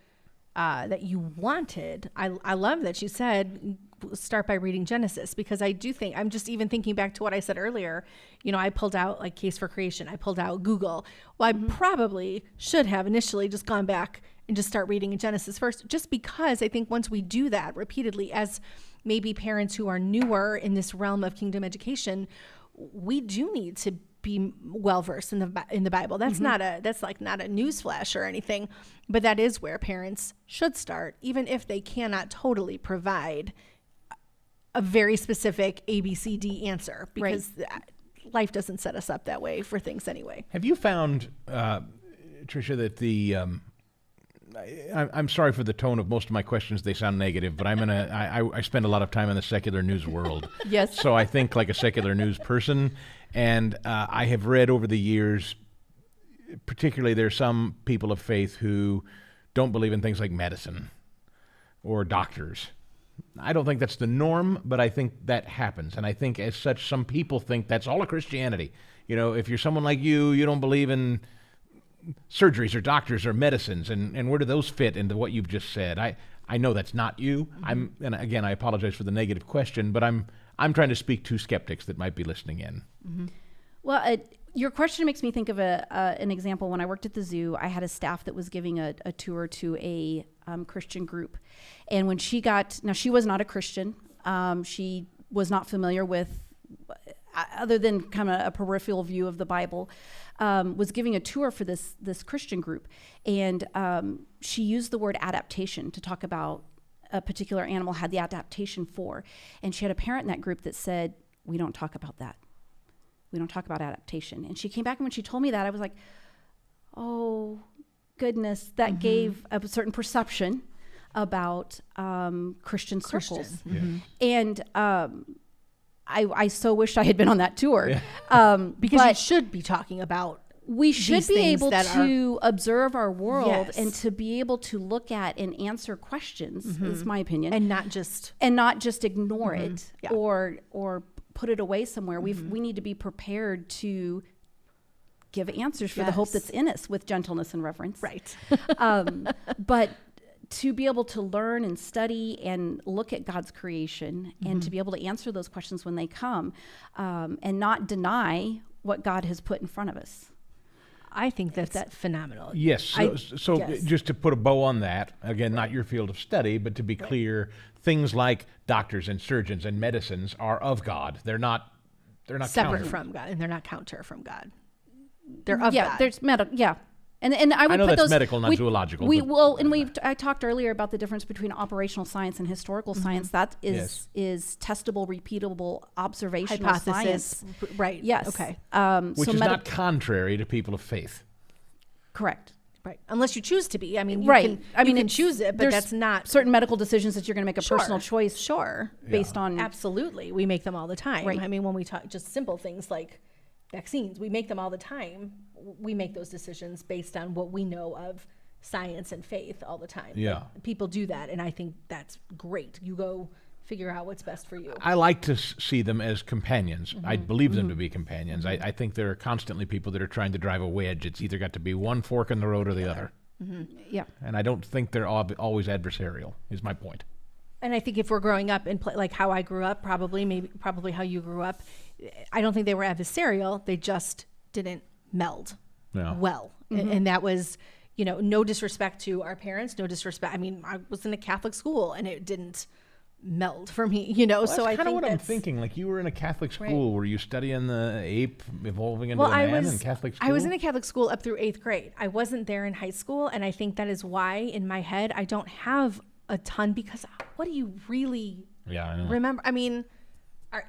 that you wanted, I love that she said, start by reading Genesis, because I do think, I'm just even thinking back to what I said earlier, I pulled out like Case for Creation, I pulled out Google. Well, I probably should have initially just gone back and just start reading in Genesis first, just because I think once we do that repeatedly as maybe parents who are newer in this realm of kingdom education, we do need to be well versed in the Bible. That's not a news flash or anything, but that is where parents should start, even if they cannot totally provide a very specific ABCD answer, because life doesn't set us up that way for things anyway. Have you found, Tricia, that I'm sorry for the tone of most of my questions. They sound negative, but I spend a lot of time in the secular news world. Yes. So I think like a secular news person, and I have read over the years, particularly there's some people of faith who don't believe in things like medicine or doctors. I don't think that's the norm, but I think that happens. And I think as such, some people think that's all of Christianity. If you're someone like you don't believe in surgeries or doctors or medicines, and where do those fit into what you've just said? I know that's not you. And again, I apologize for the negative question, but I'm trying to speak to skeptics that might be listening in. Well, your question makes me think of an example. When I worked at the zoo, I had a staff that was giving a tour to a Christian group. And when she was not a Christian. She was not familiar with, other than kind of a peripheral view of the Bible, was giving a tour for this Christian group. And she used the word adaptation to talk about a particular animal had the adaptation for. And she had a parent in that group that said, we don't talk about that. We don't talk about adaptation. And she came back, and when she told me that, I was like, oh, goodness, that gave a certain perception about Christian circles. And I so wished I had been on that tour. Because you should be talking about we should be able to observe our world and to be able to look at and answer questions, is my opinion. And not just ignore it or put it away somewhere. We need to be prepared to give answers for the hope that's in us with gentleness and reverence. Right. But to be able to learn and study and look at God's creation and to be able to answer those questions when they come, and not deny what God has put in front of us. I think that's phenomenal. Yes. So just to put a bow on that, again, not your field of study, but to be clear, things like doctors and surgeons and medicines are of God. They're not separate from God, and they're not counter from God. They're of God. There's medical. And I would know put that's those medical, not zoological. I talked earlier about the difference between operational science and historical science. That is testable, repeatable, observational science. Right. Yes. Okay. Which is not contrary to people of faith. Correct. Right. Unless you choose to be. I mean, you can choose it, but that's not certain medical decisions that you're going to make a personal choice. Based on. Absolutely. We make them all the time. Right. I mean, when we talk just simple things like vaccines, we make them all the time. We make those decisions based on what we know of science and faith all the time. Yeah. Like, people do that, and I think that's great. You go figure out what's best for you. I like to see them as companions. I believe them to be companions. I think there are constantly people that are trying to drive a wedge. It's either got to be one fork in the road or the other. Yeah. And I don't think they're always adversarial, is my point. And I think if we're growing up in like how I grew up, probably how you grew up, I don't think they were adversarial. They just didn't meld well. And that was, no disrespect to our parents, no disrespect. I mean, I was in a Catholic school and it didn't meld for me, you know. Well, so I think what I'm thinking. Like, you were in a Catholic school. Were you studying the ape evolving into a man in Catholic school? I was in a Catholic school up through 8th grade. I wasn't there in high school, and I think that is why in my head I don't have a ton, because what do you really remember? I mean,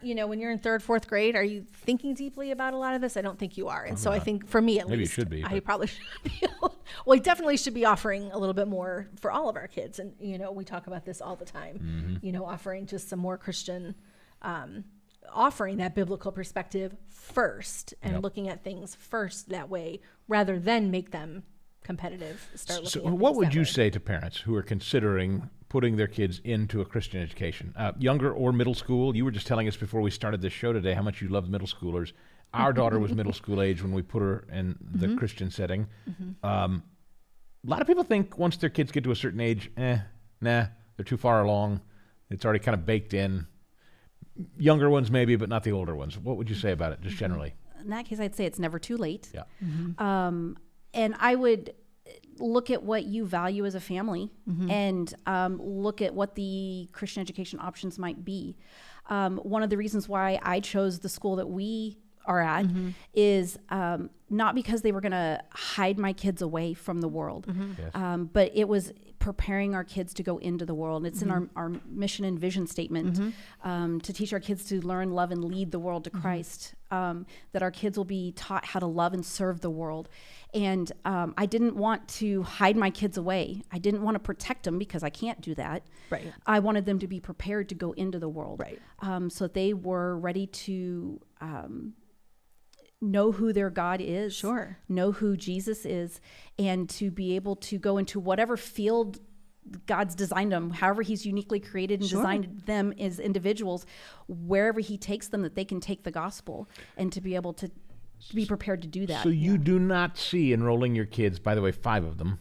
you know, when you're in 3rd, 4th grade, are you thinking deeply about a lot of this? I don't think you are. And so I think for me, at least, maybe you should be. I probably should be. Well, I definitely should be offering a little bit more for all of our kids. And, you know, we talk about this all the time, you know, offering just some more Christian, offering that biblical perspective first and looking at things first that way, rather than make them competitive. So what would you say to parents who are considering putting their kids into a Christian education, younger or middle school? You were just telling us before we started this show today how much you love middle schoolers. Our daughter was middle school age when we put her in the Christian setting. A lot of people think once their kids get to a certain age, they're too far along. It's already kind of baked in. Younger ones maybe, but not the older ones. What would you say about it, just generally? In that case, I'd say it's never too late. Yeah. And I would look at what you value as a family and look at what the Christian education options might be. One of the reasons why I chose the school that we are at is not because they were going to hide my kids away from the world, but it was preparing our kids to go into the world. It's in our mission and vision statement to teach our kids to learn, love, and lead the world to Christ, that our kids will be taught how to love and serve the world. And I didn't want to hide my kids away. I didn't want to protect them because I can't do that. Right. I wanted them to be prepared to go into the world. Right. So that they were ready to know who their God is, Sure. know who Jesus is, and to be able to go into whatever field God's designed them, however he's uniquely created and designed them as individuals, wherever he takes them, that they can take the gospel and to be able to be prepared to do that. So you do not see enrolling your kids, by the way, 5 of them.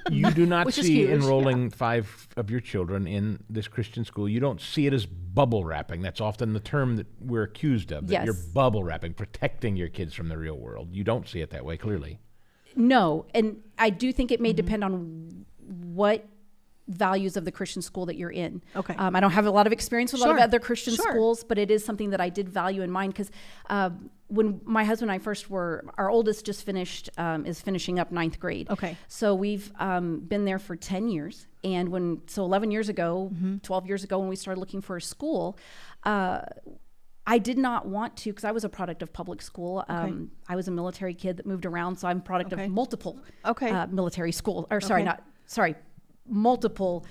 You do not see enrolling 5 of your children in this Christian school. You don't see it as bubble wrapping. That's often the term that we're accused of, that you're bubble wrapping, protecting your kids from the real world. You don't see it that way, clearly. No, and I do think it may depend on what values of the Christian school that you're in. Okay. I don't have a lot of experience with a lot of other Christian schools, but it is something that I did value in mind, because when my husband and I our oldest just is finishing up 9th grade. Okay. So we've been there for 10 years. And 11 years ago, 12 years ago, when we started looking for a school, I did not want to, because I was a product of public school. I was a military kid that moved around, so I'm a product of multiple military school, multiple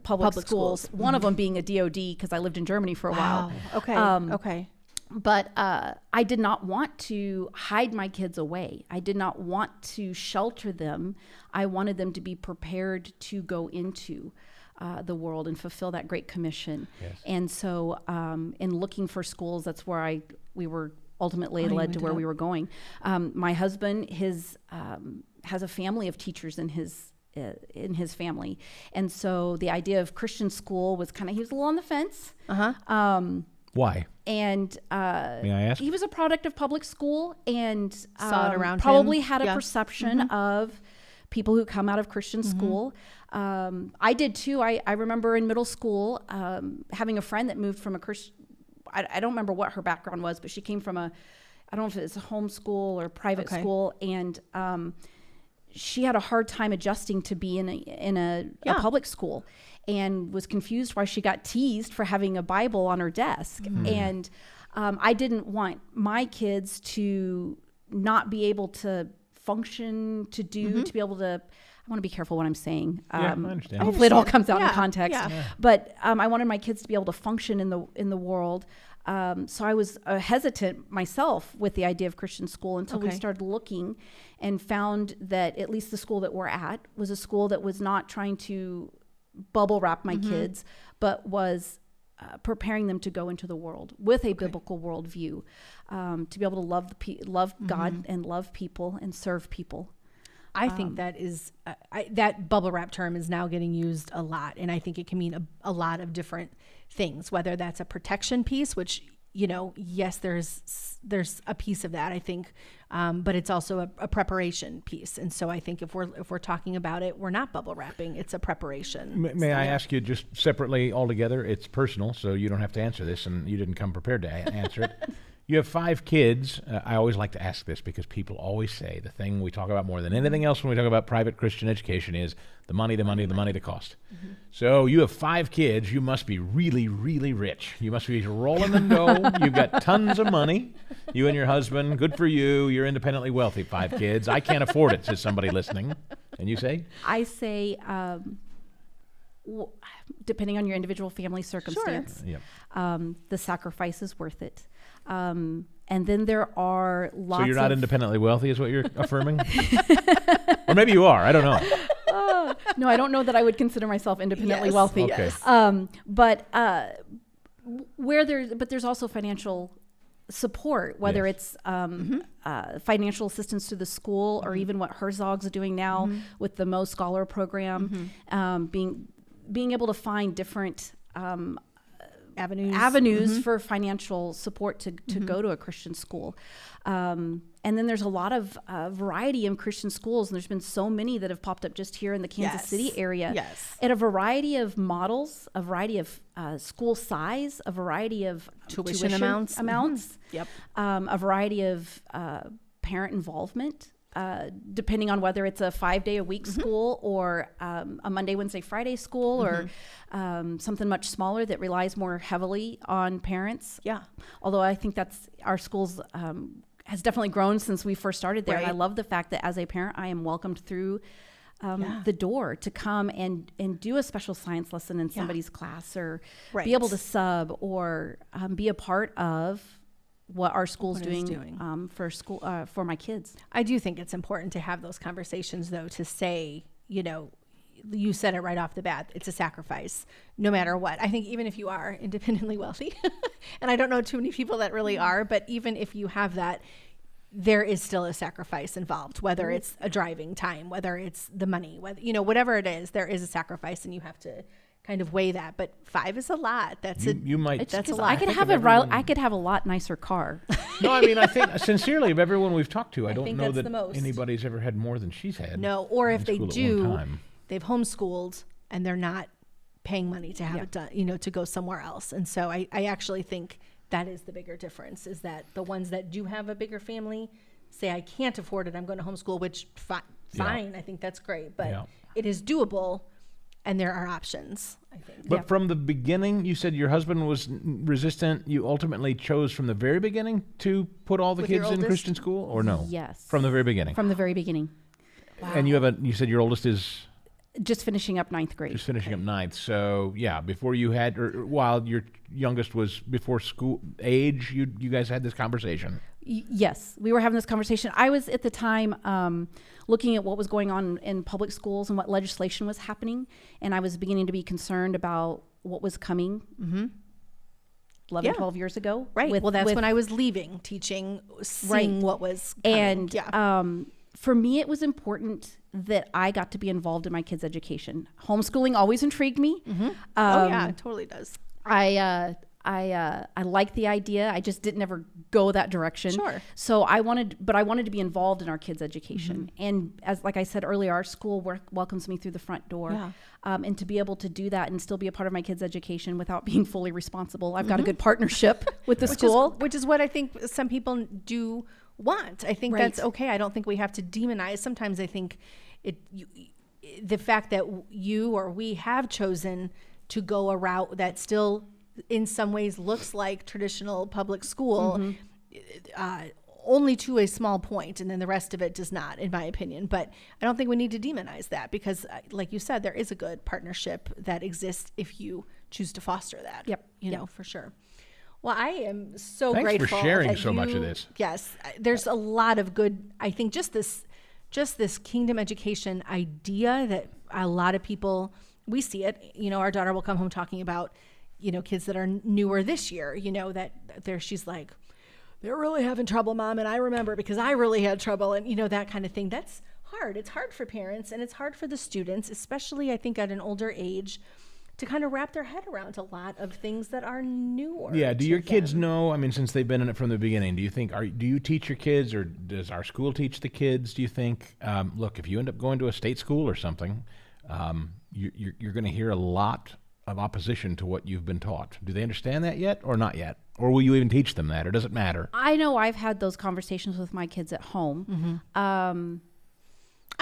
public schools. One of them being a DOD, because I lived in Germany for a while. Okay. But I did not want to hide my kids away. I did not want to shelter them. I wanted them to be prepared to go into the world and fulfill that great commission. Yes. And so in looking for schools, that's where we were ultimately led to where we were going. My husband, has a family of teachers in his family. And so the idea of Christian school was he was a little on the fence. Why? And may I ask? He was a product of public school and saw it around probably him. Had a perception of people who come out of Christian school. I did too. I remember in middle school having a friend that moved from a Christian, I don't remember what her background was, but she came from I don't know if it's a homeschool or private school, and she had a hard time adjusting to be in a public school, and was confused why she got teased for having a Bible on her desk. And I didn't want my kids to not be able to function, to be able to, I want to be careful what I'm saying. I understand. Hopefully it all comes out in context. But I wanted my kids to be able to function in the world. So I was hesitant myself with the idea of Christian school until we started looking and found that at least the school that we're at was a school that was not trying to bubble wrap my kids, but was preparing them to go into the world with a biblical worldview, to be able to love God and love people and serve people. I think that is that bubble wrap term is now getting used a lot, and I think it can mean a lot of different things, whether that's a protection piece, which yes, there's a piece of that, I think, but it's also a preparation piece. And so I think if we're talking about it, we're not bubble wrapping; it's a preparation. May I ask you just separately altogether? It's personal, so you don't have to answer this, and you didn't come prepared to answer it. You have 5 kids. I always like to ask this because people always say the thing we talk about more than anything else when we talk about private Christian education is the money, the cost. Mm-hmm. So you have 5 kids. You must be really, really rich. You must be rolling in dough. You've got tons of money. You and your husband, good for you. You're independently wealthy, 5 kids. I can't afford it, says somebody listening. And you say? I say, depending on your individual family circumstance, Yep. The sacrifice is worth it. And then there are lots. So you're not independently wealthy, is what you're affirming? Or maybe you are. I don't know. No, I don't know that I would consider myself independently wealthy. Okay. But there's also financial support, whether it's financial assistance to the school, or even what Herzog's doing now with the Mo Scholar program, being able to find different avenues for financial support to go to a Christian school. And then there's a lot of variety in Christian schools, and there's been so many that have popped up just here in the Kansas City area. Yes. At a variety of models, a variety of school size, a variety of tuition amounts. Yep. A variety of parent involvement. Depending on whether it's a 5-day-a-week school or a Monday, Wednesday, Friday school, or something much smaller that relies more heavily on parents. Yeah. Although I think that's our schools has definitely grown since we first started there. Right. And I love the fact that as a parent, I am welcomed through the door to come and do a special science lesson in somebody's class, or be able to sub, or be a part of what our school's doing for school for my kids. I do think it's important to have those conversations, though, to say, you said it right off the bat, it's a sacrifice no matter what. I think even if you are independently wealthy, and I don't know too many people that really are, but even if you have that, there is still a sacrifice involved, whether it's a driving time, whether it's the money, whatever it is, there is a sacrifice, and you have to kind of weigh that. But 5 is a lot. That's a lot. I could have a lot nicer car. No, I mean, I think sincerely of everyone we've talked to, I don't know that anybody's ever had more than she's had. No, or if they do, they've homeschooled and they're not paying money to have it done, to go somewhere else. And so I actually think that is the bigger difference, is that the ones that do have a bigger family say, I can't afford it, I'm going to homeschool, which fine. I think that's great, but it is doable. And there are options, I think. But from the beginning, you said your husband was resistant. You ultimately chose from the very beginning to put all the kids in Christian school, or no? Yes. From the very beginning? From the very beginning. Wow. And you said your oldest is? Just finishing up 9th grade. Just finishing up 9th. So, before you had, or while your youngest was before school age, you guys had this conversation. Yes, we were having this conversation. I was at the time looking at what was going on in public schools and what legislation was happening, and I was beginning to be concerned about what was coming 11, 12 years ago. Right. That's when I was leaving teaching, seeing what was coming. And for me, it was important that I got to be involved in my kids' education. Homeschooling always intrigued me. It totally does. I like the idea. I just didn't ever go that direction. Sure. So I wanted to be involved in our kids' education. And like I said earlier, our school welcomes me through the front door. Yeah. And to be able to do that and still be a part of my kids' education without being fully responsible. I've got a good partnership with the school. Which is what I think some people do want. I think that's okay. I don't think we have to demonize. Sometimes I think the fact that you or we have chosen to go a route that still in some ways looks like traditional public school, only to a small point, and then the rest of it does not, in my opinion. But I don't think we need to demonize that, because like you said, there is a good partnership that exists if you choose to foster that. Yep. For sure. Well, I am so Thanks grateful. Thanks for sharing so much of this. Yes. There's a lot of good, I think just this kingdom education idea that a lot of people, we see it, our daughter will come home talking about, kids that are newer this year, she's like, they're really having trouble, Mom. And I remember because I really had trouble, and that kind of thing. That's hard. It's hard for parents, and it's hard for the students, especially I think at an older age, to kind of wrap their head around a lot of things that are newer. Yeah. Do your them. kids know? I mean, since they've been in it from the beginning, do you teach your kids, or does our school teach the kids? Do you think? Look, if you end up going to a state school or something, you're going to hear a lot of opposition to what you've been taught. Do they understand that yet, or not yet? Or will you even teach them that, or does it matter? I know I've had those conversations with my kids at home.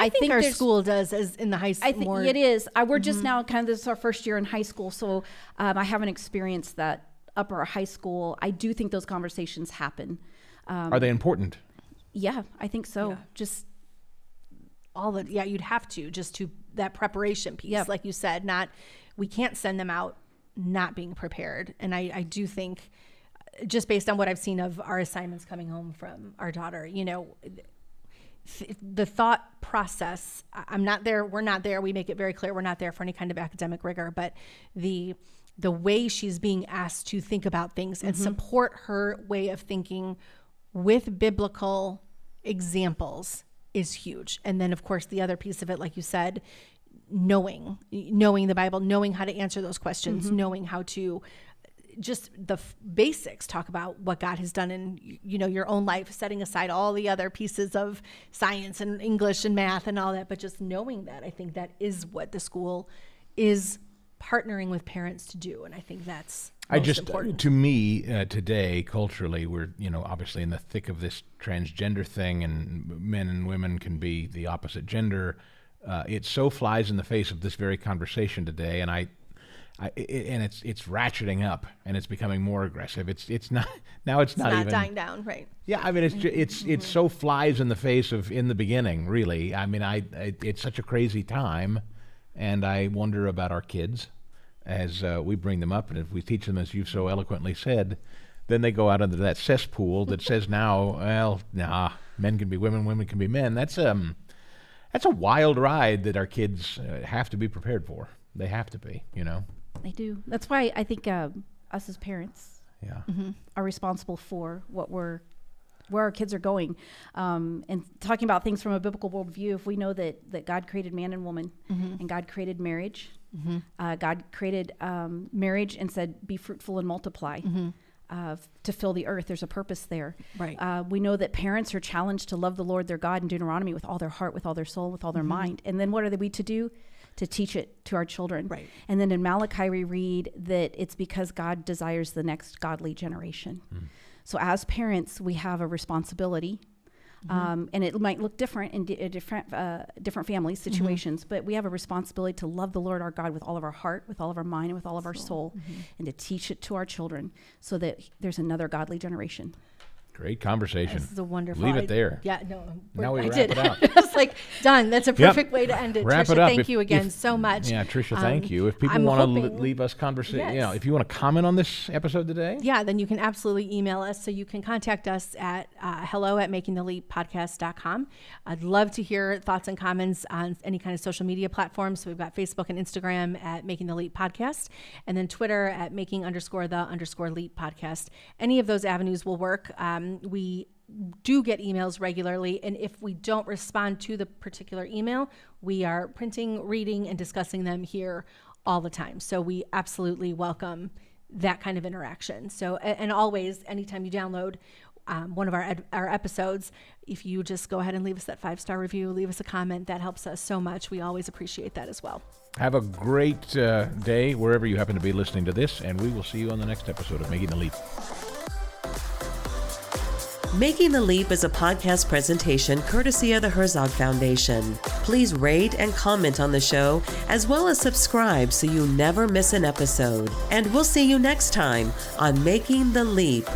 I think our school does, as in the high school. I think it is. We're just now this is our first year in high school, so I haven't experienced that upper high school. I do think those conversations happen. Are they important? Yeah, I think so. Yeah. Just you'd have to, just to that preparation piece, like you said. We can't send them out not being prepared. And I do think, just based on what I've seen of our assignments coming home from our daughter, the thought process, we're not there. We make it very clear we're not there for any kind of academic rigor, but the way she's being asked to think about things and support her way of thinking with biblical examples is huge. And then, of course, the other piece of it, like you said, knowing the Bible, knowing how to answer those questions, knowing how to just the basics, talk about what God has done in your own life, setting aside all the other pieces of science and English and math and all that, but just knowing that, I think that is what the school is partnering with parents to do. And I think that's important. To me, today, culturally, we're, obviously in the thick of this transgender thing, and men and women can be the opposite gender. It so flies in the face of this very conversation today, and it's ratcheting up, and it's becoming more aggressive. It's not even dying down, right? Yeah, I mean, it's so flies in the face of in the beginning, really. I mean, it's such a crazy time, and I wonder about our kids as we bring them up, and if we teach them, as you've so eloquently said, then they go out into that cesspool that says now, well, men can be women, women can be men. That's a wild ride that our kids have to be prepared for. They have to be, They do. That's why I think us as parents are responsible for where our kids are going. And talking about things from a biblical worldview, if we know that God created man and woman, and God created marriage, God created marriage and said, be fruitful and multiply. To fill the earth. There's a purpose there. Right. We know that parents are challenged to love the Lord their God in Deuteronomy with all their heart, with all their soul, with all their mind. And then what are we to do? To teach it to our children. Right. And then in Malachi we read that it's because God desires the next godly generation. So as parents, we have a responsibility. And it might look different in different family situations, but we have a responsibility to love the Lord our God with all of our heart, with all of our mind, and with all of our soul, and to teach it to our children so that there's another godly generation. Great conversation. This is a wonderful. Leave it there. Yeah, no. Now we wrap it up. It's like done. That's a perfect way to end it. Wrap Tricia, it up. thank you again so much. Yeah, Tricia, thank you. If people want to leave us conversation, if you want to comment on this episode today, then you can absolutely email us. So you can contact us at hello@makingtheleappodcast.com. I'd love to hear thoughts and comments on any kind of social media platforms. So we've got Facebook and Instagram at Making the Leap Podcast, and then Twitter at making_the_leap podcast. Any of those avenues will work. We do get emails regularly, and if we don't respond to the particular email, we are printing, reading, and discussing them here all the time. So we absolutely welcome that kind of interaction. So, and always, anytime you download one of our episodes, if you just go ahead and leave us that 5-star review, leave us a comment, that helps us so much. We always appreciate that as well. Have a great day wherever you happen to be listening to this, and we will see you on the next episode of Making the Leap. Making the Leap is a podcast presentation courtesy of the Herzog Foundation. Please rate and comment on the show, as well as subscribe so you never miss an episode. And we'll see you next time on Making the Leap.